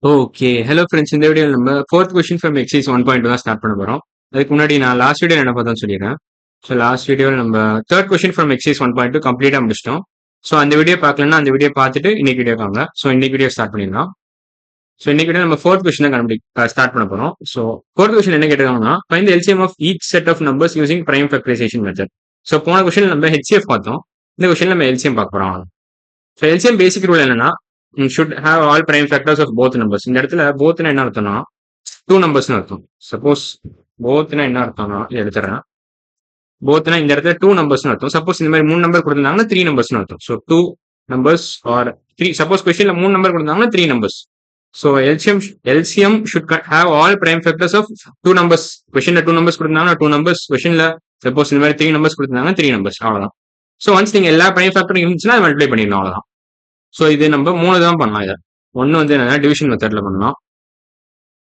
Okay. Hello friends. இந்த வீடியோல நம்ம 4த் கொஸ்டின் ஃப்ரம் எக்சர்சைஸ் 1.2 தான் ஸ்டார்ட் பண்ண போறோம். அதுக்கு முன்னாடி நான் லாஸ்ட் வீடியோல என்ன பார்த்தோம்னு சொல்லிடுறேன். ஸோ லாஸ்ட் வீடியோல நம்ம 3 கொஸ்டின் ஃப்ரம் எக்சர்சைஸ் 1.2 கம்ப்ளீட்டா முடிச்சிட்டோம். ஸோ அந்த வீடியோ பார்க்கலன்னா அந்த வீடியோ பார்த்துட்டு இன்னைக்கு வீடியோ வாங்க. ஸோ இன்னைக்கு வீடியோ ஸ்டார்ட் பண்ணிடலாம். ஸோ இன்னைக்கு வீடியோ நம்ம 4த் கொஸ்டின் தான் ஸ்டார்ட் பண்ண போறோம். ஸோ 4த் கொஸ்டின் என்ன கேட்டிருக்காங்கன்னா find the LCM of each set of numbers using prime factorization method. So போன கொஸ்டின் நம்ம ஹெச்சிஎஃப் பார்த்தோம். இந்த கொஸ்டின் நம்ம எல்சிஎம் பார்க்க போறோம். ஸோ எல்சிஎம் பேசிக் ரூல் என்னன்னா should have all prime factors of both numbers. இந்த இடத்துல போத்னா என்ன அர்த்தம்னா டூ நம்பர்ஸ்னு அர்த்தம். சப்போஸ் போத்னா என்ன அர்த்தம்னா இது எடுத்துறேன். போத்னா இந்த இடத்துல டூ நம்பர்ஸ்னு அர்த்தம். சப்போஸ் இந்த மாதிரி 3 நம்பர் கொடுத்திருந்தாங்கன்னா 3 நம்பர்ஸ்னு அர்த்தம். So 2 numbers are 3. சப்போஸ் கொஸ்டின்ல 3 நம்பர் கொடுத்தாங்கன்னா 3 numbers. So LCM should have all prime factors of 2 numbers. கொஸ்டின்ல 2 நம்பர்ஸ் கொடுத்தாங்கன்னா 2 நம்பர்ஸ். கொஸ்டின்ல சப்போஸ் இந்த மாதிரி 3 நம்பர்ஸ் கொடுத்திருந்தாங்கன்னா 3 நம்பர்ஸ். அவ்வளவுதான். ஸோ ஒன்ஸ் நீங்க எல்லா பிரைம் ஃபேக்டரும் இருந்துச்சுன்னா மல்டிப்ளை பண்ணிடணும். அவ்வளவுதான். ஸோ இது நம்ம 3 தான் பண்ணலாம். இதை ஒன்று வந்து என்னன்னா டிவிஷன் மெத்தட்ல பண்ணலாம்.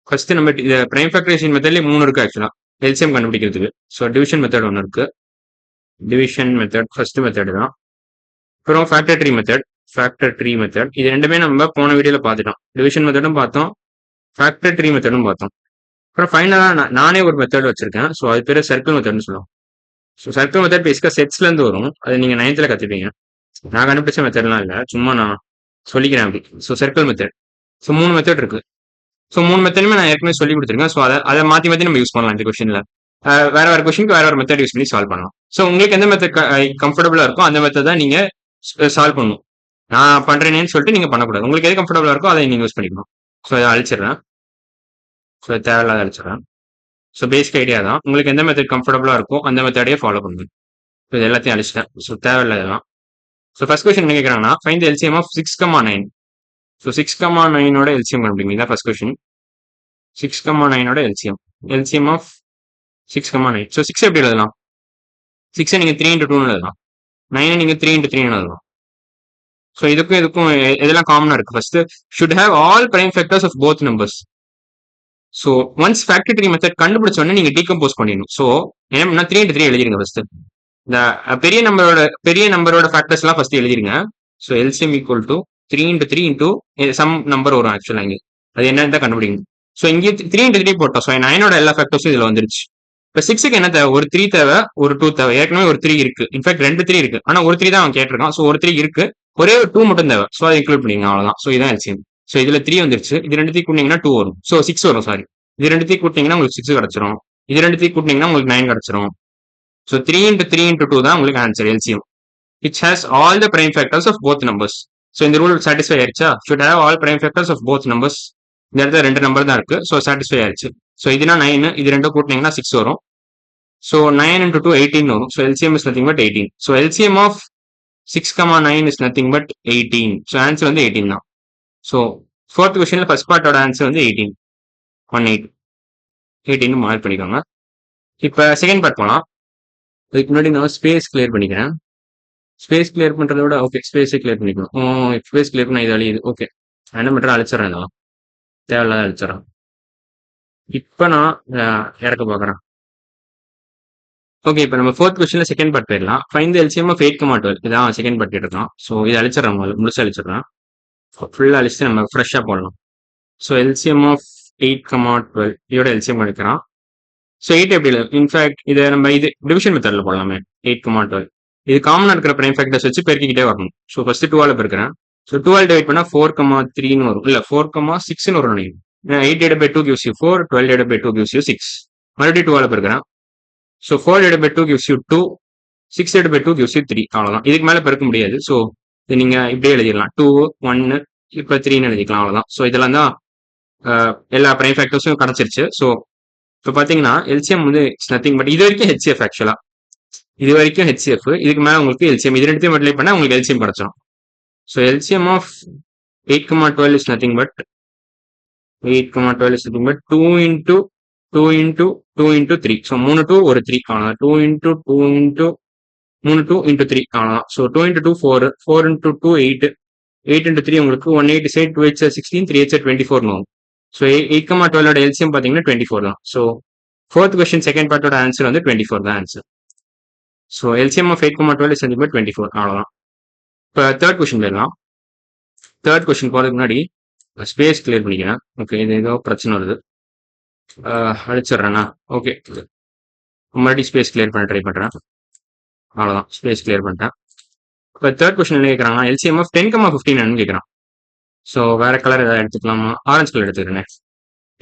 ஃபர்ஸ்ட் நம்ம இதை பிரைம் ஃபேக்டரைசேஷன் மெத்தட்லேயே 3 இருக்கு ஆக்சுவலா எல்சிஎம் கண்டுபிடிக்கிறதுக்கு. ஸோ டிவிஷன் மெத்தட் ஒன்று இருக்கு. டிவிஷன் மெத்தட் ஃபர்ஸ்ட் மெத்தட் தான். அப்புறம் ஃபேக்டர் ட்ரீ மெத்தட் இது ரெண்டுமே நம்ம போன வீடியோல பார்த்துட்டோம். டிவிஷன் மெத்தடும் பார்த்தோம், ஃபேக்டர் ட்ரீ மெத்தடும் பார்த்தோம். அப்புறம் ஃபைனலாக நானே ஒரு மெத்தட் வச்சிருக்கேன். ஸோ அது பேர் சர்க்கிள் மெத்தட்னு சொல்லுவோம். ஸோ சர்க்கிள் மெத்தட் பேசிக்காக செட்ஸ்ல இருந்து வரும். அது நீங்க 9th கத்துப்பீங்க. நான் கண்டுபிடிச்ச மெத்தட்லாம் இல்லை, சும்மா நான் சொல்லிக்கிறேன் அப்படி. So circle method. So 3 method இருக்கு. ஸோ 3 மெத்தடுமே நான் ஏற்கனவே சொல்லி கொடுத்துருக்கேன். ஸோ அதை மாற்றி நம்ம யூஸ் பண்ணலாம் இந்த கொஸ்டின்ல. வேற கொஸ்டினுக்கு வேற ஒரு மெத்தட் யூஸ் பண்ணி சால்வ் பண்ணலாம். ஸோ உங்களுக்கு எந்த மெத்தட் கம்ஃபர்டபுளா இருக்கோ அந்த மெத்தட் தான் நீங்க சால்வ் பண்ணணும். நான் பண்றேனேன்னு சொல்லிட்டு நீங்க பண்ணக்கூடாது. உங்களுக்கு எது கம்ஃபர்டபுளா இருக்கோ அதை நீங்க யூஸ் பண்ணிக்கணும். ஸோ இதை அழிச்சிடுறேன். ஸோ தேவையில்லாத அழிச்சிடுறேன். ஸோ பேசிக் ஐடியா தான். உங்களுக்கு எந்த மெத்தட் கம்ஃபர்டபுளா இருக்கோ அந்த மெத்தடையே ஃபாலோ பண்ணுங்க. ஸோ இது எல்லாத்தையும் அழிச்சிட்டேன். ஸோ தேவையில்லாதான். ஸோ ஃபர்ஸ்ட் கொஸ்டின் என்ன கேட்குறாங்கன்னா find the LCM of 6,9. So 6,9ஓட எல்சிஎம் கண்டுபிடிங்க. இதான் ஃபர்ஸ்ட் கொஸ்டின். 6,9ஓட எல்சிஎம் ஆஃப் 6,9. ஸோ 6 எப்படி எழுதலாம்? 6 நீங்க 3 into 2 எழுதலாம். 9 நீங்க 3 into 3 எழுதலாம். ஸோ இதுக்கும் எதெல்லாம் காமனா இருக்கு? First should have all prime factors of both numbers. So once factor tree method கண்டுபிடிச்ச உடனே நீங்க டீகம்போஸ் பண்ணிடணும். ஸோ என்ன பண்ணா 3 into 3 எழுதிருங்க ஃபர்ஸ்ட். இந்த பெரிய நம்பரோட ஃபேக்டர்ஸ் எல்லாம் ஃபர்ஸ்ட் எழுதிருங்க. So LCM equal to 3 into 3 into some number வரும் ஆக்சுவலா இங்க. அது என்னன்னு தான் கண்டுபிடிக்கணும். ஸோ இங்கே 3 into 3 போட்டோம். ஸோ 9ஓட எல்லா ஃபேக்டர்ஸும் இதுல வந்துருச்சு. இப்போ 6க்கு என்ன தேவை? ஒரு 3 தேவை, ஒரு 2 தேவை. ஏற்கனவே ஒரு 3 இருக்கு. இன்ஃபேக்ட் 2 3 இருக்கு. ஆனா ஒரு 3 தான் அவன் கேட்டிருக்கான். ஸோ ஒரு 3 இருக்கு, ஒரே ஒரு 2 மட்டும் தேவை. ஸோ அதை இன்க்ளூட் பண்ணிங்க. அவ்வளவுதான். ஸோ இதான் எல்சிஎம். ஸோ இதுல 3 வந்துருச்சு. இது ரெண்டுத்தையும் கூட்டிங்கன்னா 2 வரும். ஸோ 6 வரும். சாரி, இது ரெண்டுத்தையும் கூட்டிங்கன்னா உங்களுக்கு 6 கிடைச்சிரும். இது ரெண்டுத்தையும் கூட்டிங்கன்னா உங்களுக்கு 9 கிடைச்சிரும். ஸோ 3 into 3 into 2 தான் உங்களுக்கு answer LCM. which has all the prime factors of both numbers. So இந்த ரூல் சாட்டிஸ்ஃபை ஆயிடுச்சா? should have all prime factors of both numbers. இந்த இடத்துல 2 நம்பர் தான் இருக்கு. ஸோ சாட்டிஸ்ஃபை ஆயிடுச்சு. ஸோ இதுனா 9, இது ரெண்டும் கூட்டினீங்கன்னா 6 வரும். ஸோ 9 into 2 18 வரும். So LCM is nothing but 18. So LCM of 6,9 is nothing but 18. So answer வந்து 18 தான். ஸோ ஃபோர்த் கொஸ்டின்ல ஃபர்ஸ்ட் பார்ட்டோட ஆன்சர் வந்து 18. 18 மார்க் பண்ணிக்கோங்க. இப்போ செகண்ட் பார்ட் போகலாம். அதுக்கு முன்னாடி நான் ஸ்பேஸ் கிளியர் பண்ணிக்கிறேன். ஸ்பேஸ் கிளியர் பண்றத விட ஓகே ஸ்பேஸை கிளியர் பண்ணிக்கணும். ஸ்பேஸ் கிளியர் பண்ண இது அழியுது. ஓகே, என்ன பண்றேன், அழிச்சிடறேன். இதெல்லாம் தேவையில்லாத அழிச்சிடறேன். இப்போ நான் இறக்க பார்க்குறேன். ஓகே, இப்போ நம்ம ஃபோர்த் கொஸ்டின்ல செகண்ட் பார்ட் போயிடலாம். Find the LCM of 8,12. இதான் செகண்ட் பார்ட் கேட்டிருக்கோம். ஸோ இதை அழிச்சிடறேன், முழுசா அழிச்சிடறேன். ஃபுல்லாக அழிச்சிட்டு நம்ம ஃப்ரெஷ்ஷாக போடலாம். ஸோ எல்சிஎம் ஆஃப் 8,12 இதோட எல்சிஎம் கிடைக்கிறான். ஸோ 8 எப்படி இல்லை? இன்ஃபேக்ட் இதை நம்ம இது டிவிஷன் மெத்தட்ல போடலாமே. 8,12 இது காமனா இருக்கிற பிரைம் ஃபேக்டர்ஸ் வச்சு பெருக்கிக்கிட்டே வரணும். ஸோ ஃபர்ஸ்ட் 12 பெருக்கிறேன். ஸோ 12 டிவைட் பண்ணா 4,3ன்னு வரும். இல்ல 4,6ன்னு வரும் நினைக்கிறேன். 8 divided by 2 gives you 4, 12 divided by 2 gives you 6. மறுபடியும் 12 பெருக்கிறேன். So 4 divided by 2 gives you 2, 6 divided by 2 gives you 3. அவ்வளவுதான். இதுக்கு மேல பெருக்க முடியாது. ஸோ இது நீங்க இப்படியே எழுதிடலாம். 2, 1, இப்போ 3ன்னு எழுதிக்கலாம். அவ்வளவுதான். ஸோ இதெல்லாம் தான் எல்லா பிரைம் ஃபேக்டர்ஸும் கிடைச்சிருச்சு. ஸோ இப்போ பாத்தீங்கன்னா எல்சிஎம் வந்து இட்ஸ் நத்திங் பட் இது வரைக்கும் ஹெச்சிஎஃப். ஆக்சுவலா இது வரைக்கும் ஹெச்சிஎஃப். இதுக்கு மேல உங்களுக்கு எல்சிஎம். இது ரெண்டுத்தையும் மல்டிப்ளை பண்ணா உங்களுக்கு எல்சிஎம் கிடைச்சிடும். So LCM of 8,12 is nothing but 8,12 is nothing but 2 into 2 into 2 into 3. So 3 2 ஒரு 3 அவ்வளோதான். 2 into 2 into 3 2 into 3 அவ்வளோதான். ஸோ 2 into 2 4, 4 into 2 8, 8 into 3 உங்களுக்கு 1 8 2 8 16, 3 8 24 வரும். ஸோ 8,12ஓட எல்சிஎம் பார்த்தீங்கன்னா 24 தான். ஸோ ஃபோர்த் கொஸ்டின் செகண்ட் பார்ட்டோட ஆன்சர் வந்து 24 தான் answer. So LCM of 8,12 is nothing but 24. அவ்வளோதான். இப்போ தேர்ட் கொஸ்டின் போயிடலாம். தேர்ட் கொஸ்டின் போகிறதுக்கு முன்னாடி ஸ்பேஸ் கிளியர் பண்ணிக்கிறேன். ஓகே, இது ஏதோ பிரச்சனை வருது. அழிச்சிடுறேண்ணா. ஓகே, மறுபடியும் ஸ்பேஸ் கிளியர் பண்ண ட்ரை பண்ணுறேன். அவ்வளோதான், ஸ்பேஸ் கிளியர் பண்ணிட்டேன். இப்போ தேர்ட் கொஸ்டின் என்ன கேட்குறாங்கன்னா எல்சிஎம் ஆஃப் 10,15 கேட்குறான். ஸோ வேற கலர் ஏதாவது எடுத்துக்கலாமா? ஆரஞ்சு கலர் எடுத்துக்கிறேன்.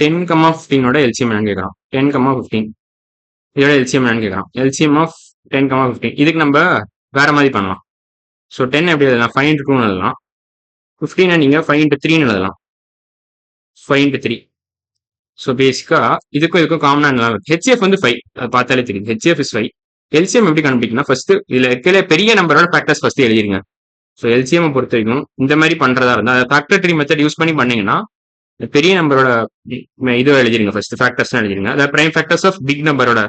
10,15ஓட எல்சிஎம் என்னன்னு கேட்குறான். 10,15 இதோட எல்சிஎம் என்னன்னு கேட்குறான். எல்சிஎம் ஆஃப் 10,15 இதுக்கு நம்ம வேற மாதிரி பண்ணலாம். ஸோ 10 எப்படி எழுதலாம்? 5 into 2 எழுதலாம். 15 நீங்கள் 5 into 3 எழுதலாம். 5 into 3. ஸோ பேசிக்கா இதுக்கும் காமனா என்ன ஹெச்எஃப் வந்து 5 அது பார்த்தாலே தெரியும். HF is 5. எல்சிஎம் எப்படி கண்டுபிடிக்கணும்? ஃபர்ஸ்ட் இதுல இருக்கிற பெரிய நம்பரோட ஃபேக்டர்ஸ் ஃபர்ஸ்ட் எழுதிருங்க. ஸோ எல்சிஎம் பொறுத்த வரைக்கும் இந்த மாதிரி பண்றதா இருந்தா ஃபேக்டர் ட்ரீ மெத்தட் யூஸ் பண்ணி பண்ணீங்கன்னா பெரிய நம்பரோட இது எழுதிருங்க. First factors எழுதிருங்க. அதாவது பிரைம் ஃபேக்டர்ஸ் ஆஃப் பிக் நம்பரோட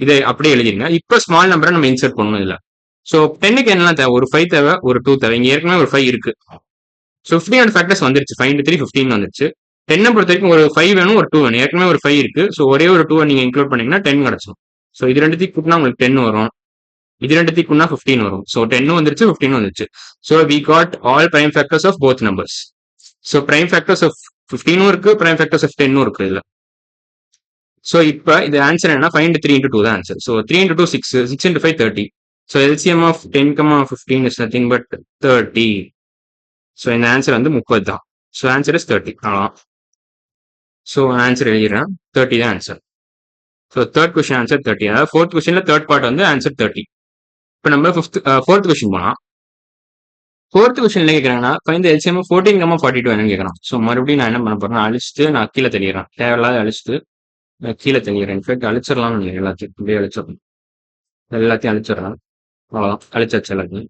இதை அப்படியே எழுதிருங்க. இப்போ ஸ்மால் நம்பரை நம்ம இன்சர்ட் பண்ணணும் இதுல. ஸோ 10க்கு என்னெல்லாம் தேவை? ஒரு 5 தேவை, ஒரு 2 தேவை. இங்க ஏற்கனவே ஒரு 5 இருக்கு. ஸோ 15 ஃபேக்டர்ஸ் வந்துருச்சு. 5 into 3 15 வந்துருச்சு. 10 பொறுத்த வரைக்கும் ஒரு 5 வேணும், ஒரு 2 வேணும். ஏற்கனவே ஒரு 5 இருக்கு. ஸோ ஒரே ஒரு 2 நீங்க இன்க்ளூட் பண்ணீங்கன்னா 10 கிடைச்சிடும். ஸோ இது ரெண்டுத்தையும் கூட்டினா உங்களுக்கு 10 வரும். இது ரெண்டுத்தையும் கூட்டினா 15 வரும். ஸோ 10 வந்துருச்சு, 15 வந்துருச்சு. So we got all prime factors of both numbers. So prime factors of 15 இருக்கு, பிரைம் ஃபேக்டர்ஸ் ஆஃப் 10 இருக்கு இதுல. ஸோ இப்போ இது ஆன்சர் என்ன? 5 into 3 into 2 தான் answer. So 3 into 2 6, 6 into 5 30. So LCM of 10,15 is nothing but 30. So இந்த answer வந்து 30 தான். So answer is 30. அவ்வளோதான். ஸோ ஆன்சர் எழுதிடுறேன். 30 தான் answer. So third question answer 30. அதாவது ஃபோர்த் கொஸ்டின்ல தேர்ட் பார்ட் வந்து ஆன்சர் 30. இப்போ நம்ம ஃபோர்த் கொஸ்டின் போனா ஃபோர்த் கொஸ்டின் என்ன கேட்கறாங்கன்னா ஃபைண்ட் எல்சிஎம் 14,42 என்னன்னு கேட்கறான். ஸோ மறுபடியும் நான் என்ன பண்ண போறேன்? அழிச்சிட்டு நான் கீழே தெளிகிறேன். தேவையில்லாத அழிச்சிட்டு கீழே தெளிகிறேன். இன்ஃபேக்ட் அழிச்சிடலாம்னு நினைக்கிறேன். எல்லாத்தையும் இப்படியே அழிச்சிடணும். எல்லாத்தையும் அழிச்சிடலாம். அவ்வளோதான், அழிச்சாச்சு எல்லாத்தையும்.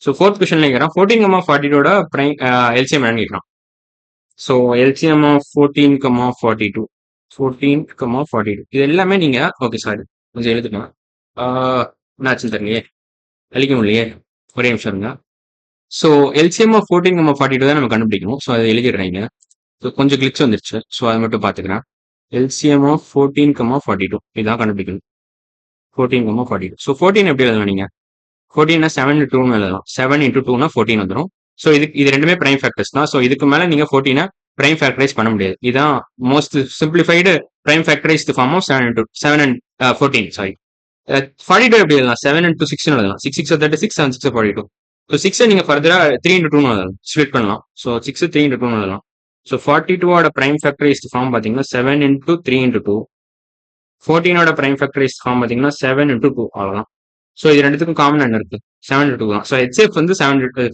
ஸோ ஃபோர்த் கொஸ்டின் கேட்கறான் 14,42 பிரைம் எல்சிஎம் என்னன்னு கேட்கறான். ஸோ எல்சிஎம் ஆஃப் 14,42 14,42 இது எல்லாமே நீங்க ஓகே சாரி கொஞ்சம் எழுதுக்கலாம். என்னாச்சுன்னு தெரியலையே, அழிக்க முடியலையே, ஒரே நிமிஷம் இருங்க. ஸோ எல்சிஎம் ஆஃப் 14,42 தான் நம்ம கண்டுபிடிக்கணும். ஸோ அதை எழுதிடுறீங்க. ஸோ கொஞ்சம் கிளிச் வந்துருச்சு. ஸோ அதை மட்டும் பார்த்துக்கிறேன். எல்சிஎம் ஆஃப் 14,42 இதான் கண்டுபிடிக்கணும். 14,42. ஸோ 14 எப்படி எழுதலாம் நீங்க? 14 7 into 2 எழுதலாம். 7 into 2 14 வந்துடும். ஸோ இது ரெண்டுமே பிரைம் ஃபேக்டர்ஸ் தான். ஸோ இதுக்கு மேல நீங்க 14 பிரைம் ஃபேக்டரைஸ் பண்ண முடியாது. இதான் most simplified prime factorized form of 7 and 14 sorry 42 எப்படி எழுதலாம்? 7 into 6 எழுதலாம். 6 6 36, 7 6 42. ஸோ 6 நீங்க ஃபர்தரா 3 into 2 எழுதலாம், ஸ்ப்ளிட் பண்ணலாம். ஸோ 6 3 into 2 எழுதலாம். ஸோ 42 பிரைம் ஃபேக்டரைஸ்டு ஃபார்ம் பாத்தீங்கன்னா 7 into 3 into 2. 14 prime factorized form பாத்தீங்கன்னா 7 into 2 அவ்வளவுதான். ஸோ இது ரெண்டுத்துக்கும் காமன் என்ன இருக்கு? 7 into 2 தான். ஸோ ஹெச்எஃப் வந்து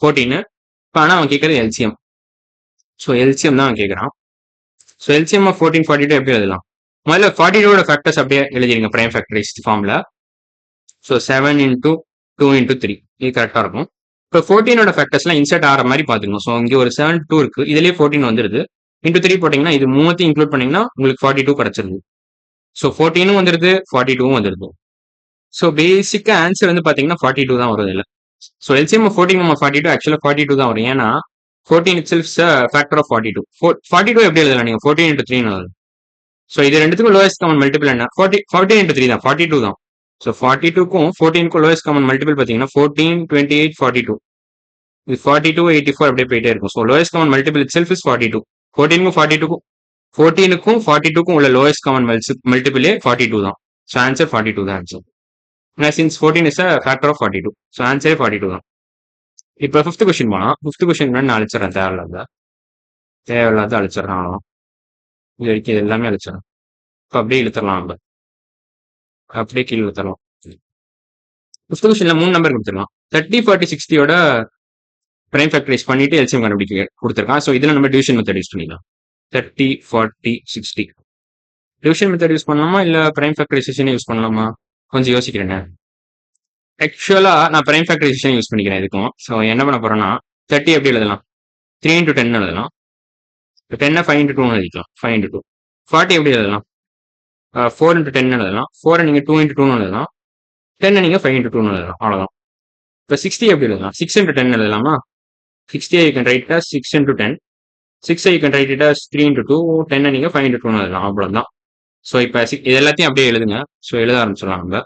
14. இப்போ ஆனால் அவன் கேட்கறது எல்சிஎம். ஸோ எல்சிஎம் தான் அவன் கேட்கறான். ஸோ எல்சிஎம் ஆஃப் 1442 எப்படி எழுதலாம்? முதல்ல 42 ஃபேக்டர்ஸ் அப்படியே எழுதிருங்க பிரைம் ஃபேக்டரைஸ்ட் ஃபார்ம்ல. ஸோ 7 into 2 into 3 இது கரெக்டாக இருக்கும். இப்போ 14 ஃபேக்டர்ஸ்லாம் இன்சர்ட் ஆகிற மாதிரி பார்த்துக்கணும். ஸோ இங்கே ஒரு 7 2 இருக்கு, இதுலேயே 14 வந்துருது. into 3 போட்டிங்கன்னா இது மூணுத்தையும் இன்க்ளூட் பண்ணீங்கன்னா உங்களுக்கு 42 கிடைச்சிருது. ஸோ 14 வந்துருது, 42 வந்துருது. ஸோ பேசிக்கா ஆன்சர் வந்து பார்த்தீங்கன்னா 42 தான் வருது இல்லை. ஸோ எல்சிஎம் 14,42 ஆக்சுவலாக 42 தான் வரும். ஏன்னா 14 itself is a factor of 42. 42 எப்படி எழுதலாம் நீங்க? 14 into 3 எழுதலாம். ஸோ இது ரெண்டுத்துக்கும் லோயஸ்ட் காமன் மல்டிபிள் என்ன? 14 into 3 தான், 42 தான். ஸோ 42க்கும் 14க்கும் லோயஸ்ட் காமன் மல்டிபிள் பார்த்தீங்கன்னா 14 28 42. இது 42 84 அப்படியே போயிட்டே இருக்கும். So lowest common multiple itself is 42. 14க்கும் 42க்கும் உள்ள லோயஸ்ட் காமன் மல்டிபிளே 42 தான். ஸோ ஆன்சர் 42 தான் answer. Since 14 is a factor of 42. ஸோ ஆன்சரே 42 தான். இப்போ ஃபிஃப்த் கொஸ்டின் போனா ஃபிஃப்த் கொஸ்டின் நான் அழிச்சிடறேன். தேவையில்லாத அழிச்சிடறான். இது வரைக்கும் எல்லாமே அழிச்சிடறேன். இப்போ அப்படியே இழுத்துடலாம். நம்ம அப்படியே கீழே இழுத்துடலாம். ஃபிஃப்த் கொஸ்டின்ல 3 நம்பர் கொடுத்துடலாம். 30 40 60 பிரைம் ஃபேக்டரைஸ் பண்ணிட்டு எல்சிஎம் கண்டுபிடிக்க கொடுத்துருக்கான். ஸோ இதில் நம்ம டிவிஷன் மெத்தட் யூஸ் பண்ணிக்கலாம். 30 40 60 டிவிஷன் மெத்தட் யூஸ் பண்ணலாமா இல்லை பிரைம் ஃபேக்டரைசேஷன் யூஸ் பண்ணலாமா? கொஞ்சம் யோசிக்கிறேன். ஆக்சுவலா நான் பிரைம் ஃபேக்டரைசேஷன் யூஸ் பண்ணிக்கிறேன் இதுக்கும். ஸோ என்ன பண்ண போறேன்னா 30 எப்படி எழுதலாம்? 3 into 10 எழுதலாம். 10 5 into 2 எழுதிக்கலாம். 5 into 2. 40 எப்படி எழுதலாம்? 4 into 10 எழுதலாம். 4 நீங்க 2 into 2 எழுதலாம். 10 நீங்க 5 into 2 எழுதலாம். அவ்வளவுதான். இப்போ 60 எப்படி எழுதலாம்? 6 into 10 எழுதலாமா? 60 you can write as 6 into 10. 6 you can write it as 3 into 2. 10 நீங்க 5 into 2 எழுதலாம். அவ்வளவுதான். ஸோ இப்போ இது எல்லாத்தையும் அப்படியே எழுதுங்க. ஸோ எழுத ஆரம்பிச்சிடலாம். நம்ம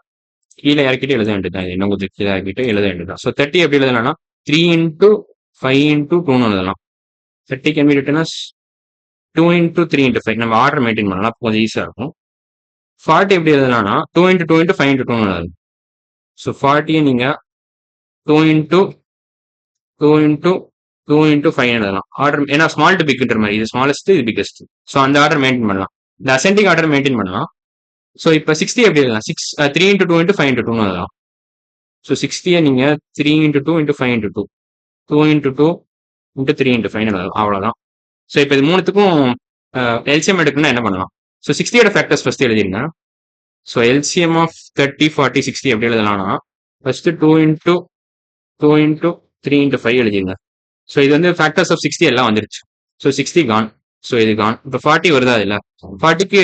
கீழே இறக்கிட்டு எழுத வேண்டியதான். இன்னும் கொஞ்சம் கீழே இறக்கிட்டு எழுத வேண்டியதான். ஸோ 30 எப்படி எழுதலாம்னா 3 into 5 into 2 எழுதலாம். 30 can be written as 2 into 3 into 5 நம்ம ஆர்டர் மெயின்டைன் பண்ணலாம், கொஞ்சம் ஈஸியா இருக்கும். 40 எப்படி எழுதலாம்னா 2 into 2 into 5 into 2 எழுதலாம். ஸோ 40 நீங்க 2 into 2 into 2 into 5 எழுதலாம். ஆர்டர் ஏன்னா ஸ்மால் டு பிக்ன்ற மாதிரி, இது ஸ்மாலஸ்ட் இது பிக்கஸ்ட். ஸோ அந்த ஆர்டர் மெயின்டைன் பண்ணலாம். இந்த அசெண்டிங் ஆர்டர் மெயின்டைன் பண்ணலாம். ஸோ இப்போ 60 எப்படி எழுதலாம்? 3 into 2 into 5 into 2 எழுதலாம். ஸோ 60 நீங்க 3 into 2 into 5 into 2 2 into 2 into 3 into 5 எழுதலாம். அவ்வளவுதான். ஸோ இப்போ இது மூணுத்துக்கும் எல்சிஎம் எடுக்கணும்னா என்ன பண்ணலாம்? ஸோ 60யோட ஃபேக்டர்ஸ் ஃபர்ஸ்ட் எழுதிருங்க. ஸோ எல்சிஎம் ஆஃப் 30, 40, 60 எப்படி எழுதலாம்னா ஃபர்ஸ்ட் 2 into 2 into 3 into 5 எழுதிருங்க. ஸோ இது வந்து ஃபேக்டர்ஸ் ஆஃப் 60 எல்லாம் வந்துருச்சு. ஸோ 60 கான். ஸோ இது கான். இப்போ 40 வருதா இல்ல? 40க்கு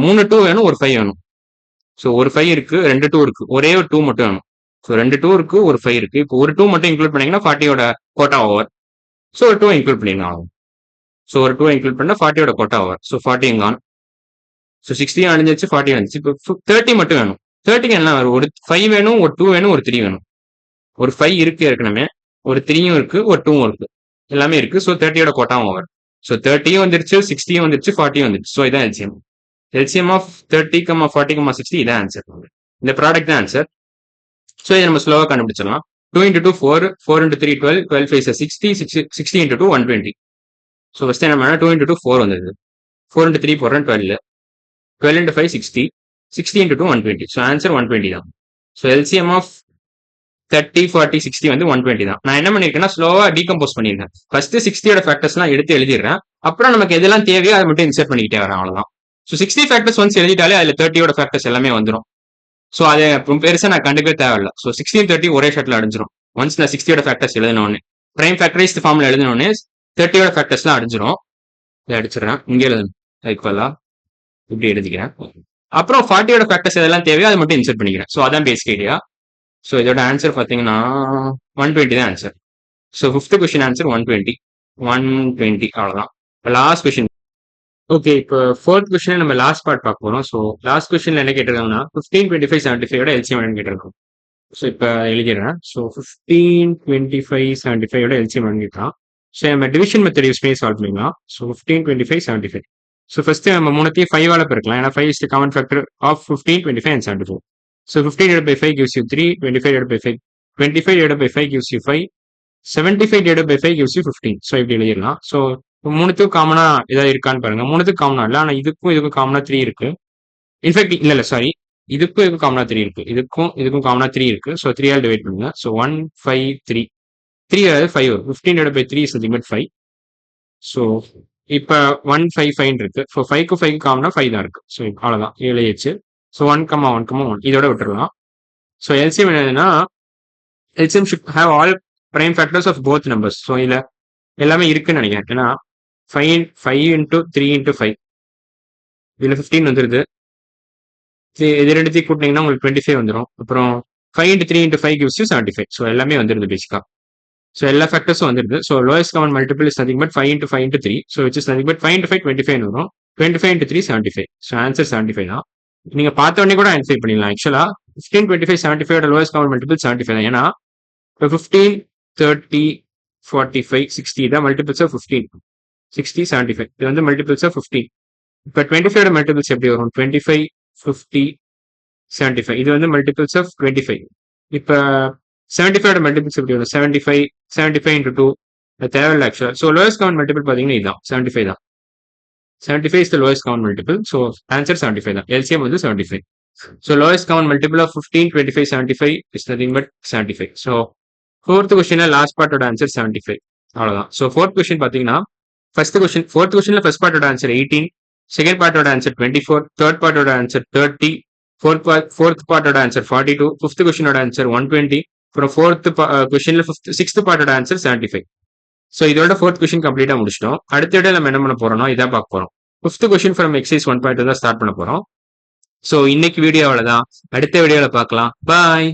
3 2 வேணும், ஒரு 5 வேணும். ஸோ ஒரு 5 இருக்கு, 2 2 இருக்கு, ஒரே ஒரு 2 மட்டும் வேணும். ஸோ 2 2 இருக்கு, ஒரு 5 இருக்கு. இப்போ ஒரு 2 மட்டும் இன்க்ளூட் பண்ணீங்கன்னா 40யோட கோட்டா ஓவர். ஸோ ஒரு 2 இன்க்ளூட் பண்ணிடலாம். ஸோ ஒரு 2 இன்க்ளூட் பண்ணா 40யோட quota over. So 40 gone. So 60 அழிஞ்சிச்சு, 40 அழிஞ்சிச்சு. இப்போ 30 மட்டும் வேணும். 30க்கு என்ன வரும்? ஒரு 5 வேணும், ஒரு 2 வேணும், ஒரு 3 வேணும். ஒரு 5 இருக்கு ஏற்கனவே, ஒரு 3யும் இருக்கு, ஒரு 2வும் இருக்கு, எல்லாமே இருக்கு. ஸோ 30யோட கோட்டாவும் ஓவர். ஸோ 30யும் வந்துருச்சு, 60யும் வந்துருச்சு, 40யும் வந்துருச்சு. ஸோ இதான் எல்சிஎம். எல்சிஎம் ஆஃப் 30, 40, 60 இதான் ஆன்சர். இந்த ப்ராடக்ட் தான் ஆன்சர். ஸோ இதை நம்ம ஸ்லோவாக கண்டுபிடிச்சிடலாம். 2 into 2 4, 4 into 3 12, 12 5 60, 60 into 2 120. So first என்ன 2 into 2 4 வந்தது, 4 into 3 போடுறேன் 12, 12 into 5 60, 60 into 2 120. ஸோ ஆன்சர் 120 தான். ஸோ எல்சிஎம் ஆஃப் 30, 40, 60 வந்து 120 தான். நான் என்ன பண்ணிருக்கேன்னா ஸ்லோவா டீகம்போஸ் பண்ணிருக்கேன். ஃபர்ஸ்ட் 60யோட ஃபேக்டர்ஸ்லாம் எடுத்து எழுதிடுறேன். அப்புறம் நமக்கு எதெல்லாம் தேவையோ அதை மட்டும் இன்சர்ட் பண்ணிக்கிட்டே வரேன், அவ்வளவுதான். ஸோ 60 ஃபேக்டர்ஸ் ஒன்ஸ் எழுதிட்டாலே அதுல 30யோட ஃபேக்டர்ஸ் எல்லாமே வந்துடும். ஸோ அதை பெருசா நான் கண்டுக்கவே தேவையில்லை. ஸோ 16 30 ஒரே ஷாட்ல அடிஞ்சிடும். ஒன்ஸ் நான் 60யோட ஃபேக்டர்ஸ் எழுதினோடனே, பிரைம் ஃபேக்டரைஸ்ட் ஃபார்ம்ல எழுதினோடனே 30யோட ஃபேக்டர்ஸ்லாம் அடிஞ்சிடும். இதை அடிச்சிடறேன், இங்கே எழுதணும் ஈக்குவலா இப்படி எழுதிக்கிறேன். அப்புறம் 40யோட ஃபேக்டர்ஸ் எதெல்லாம் தேவையோ அதை மட்டும் இன்சர்ட் பண்ணிக்கிறேன். ஸோ அதான் பேசிக் ஐடியா. ஸோ இதோட ஆன்சர் பார்த்தீங்கன்னா 120 தான் answer. So 5th question answer 120 அவ்வளோதான். Last question. ஓகே, இப்போ 4th கொஸ்டின் நம்ம லாஸ்ட் பார்ட் பார்க்க போறோம். ஸோ லாஸ்ட் கொஸ்டின்ல என்ன கேட்டிருக்காங்கன்னா 15, 25, 75 எல்சிஎம் கேட்டிருக்கோம். ஸோ இப்போ எழுதிடுறேன். ஸோ 15, 25, 75 எல்சிஎம் கேட்கலாம். ஸோ நம்ம டிவிஷன் மெத்தட் யூஸ் பண்ணி சால்வ் பண்ணிக்கலாம். ஸோ 15, 25, 75. ஸோ ஃபர்ஸ்ட் நம்ம மூணுத்தையும் 5ஆல பெருக்கலாம். ஏன்னா 5 is the common factor of 15, 25 and 75. So 15 divided by 5 gives you 3, 25 divided by 5, 25 divided by 5 gives you 5, 75 divided by 5 gives you 15. So இப்படி எழுதிடலாம். ஸோ மூணுத்துக்கும் காமனா ஏதாவது இருக்கான்னு பாருங்க. மூணுத்துக்கும் காமனா இல்லை, ஆனால் இதுக்கும் காமனா 3 இருக்கு. இன்ஃபேக்ட் இல்ல சாரி, இதுக்கும் காமனா 3 இருக்கு, இதுக்கும் காமனா 3 இருக்கு. ஸோ 3ஆல் டிவைட் பண்ணுங்க. ஸோ 1, 5, 3, 3 அதாவது 5 வரும். 15 divided by 3 is nothing but 5. So இப்போ 1, 5, 5 இருக்கு. ஸோ 5க்கு 5க்கு காமனா 5 தான் இருக்கு. ஸோ அவ்வளோதான் எழுதிச்சு. ஸோ 1, 1, 1 இதோட விட்டுறலாம். ஸோ எல்சிஎம் என்னதுன்னா LCM should have all prime factors of both numbers. So இதில் எல்லாமே இருக்குன்னு நினைக்கிறேன். ஏன்னா 5 into 3 into 5 இதில் 15 வந்துருது. இது ரெண்டுத்தையும் கூட்டினீங்கன்னா உங்களுக்கு 25 வந்துடும். அப்புறம் 5 into 3 into 5 gives you 75. So எல்லாமே வந்துருது பேசிக்கா. ஸோ எல்லா ஃபேக்டர்ஸும் வந்துருது. So lowest common multiple is nothing but 5 into 5 into 3. So which is nothing but 5 into 5 25 வரும். 25 into 3 75. ஸோ ஆன்சர் 75 தான். நீங்க பார்த்த உடனே கூட ஆன்சர் பண்ணிடலாம். ஆக்சுவலா 15, 25, 75 லோயஸ்ட் காமன் மல்டிபிள் 75 தான். ஏன்னா இப்போ 15, 30, 45, 60 தான் மல்டிபிள்ஸ் ஆஃப் 15. 60, 75 இது வந்து மல்டிபிள்ஸ் ஆஃப் 15. இப்போ 25 மல்டிபிள்ஸ் எப்படி வரும்? 25, 50, 75 இது வந்து மல்டிபிள்ஸ் ஆஃப் 25. இப்போ 75 மல்டிபிள்ஸ் எப்படி வரும்? 75, 75 into 2 தேவையில்லை ஆக்சுவலா. ஸோ லோயஸ்ட் காமன் மல்டிபிள் பார்த்தீங்கன்னா இதுதான் 75 தான். 75 is the lowest common multiple. So answer 75 தான். LCM வந்து 75. So lowest common multiple of 15, 25, 75 is nothing but 75. So 4th question last part of answer 75. அவ்வளவுதான். So 4th question பாத்தீங்கன்னா first question 4th questionல first part of answer 18, second part of answer 24, third part of answer 30, fourth part of answer 42, fifth question of answer 120, அப்புறம் 4th questionல 6th part of answer 75. So இதோட 4th question கம்ப்ளீட்டா முடிச்சிட்டோம். அடுத்த இடம் நம்ம என்ன பண்ண போறோம்னா இதான் பார்க்க போறோம். 5th கொஸ்டின் ஃப்ரம் எக்ஸைஸ் 1.2 தான் ஸ்டார்ட் பண்ண போறோம். ஸோ இன்னைக்கு வீடியோ அவ்வளவுதான். அடுத்த வீடியோல பார்க்கலாம். பாய்.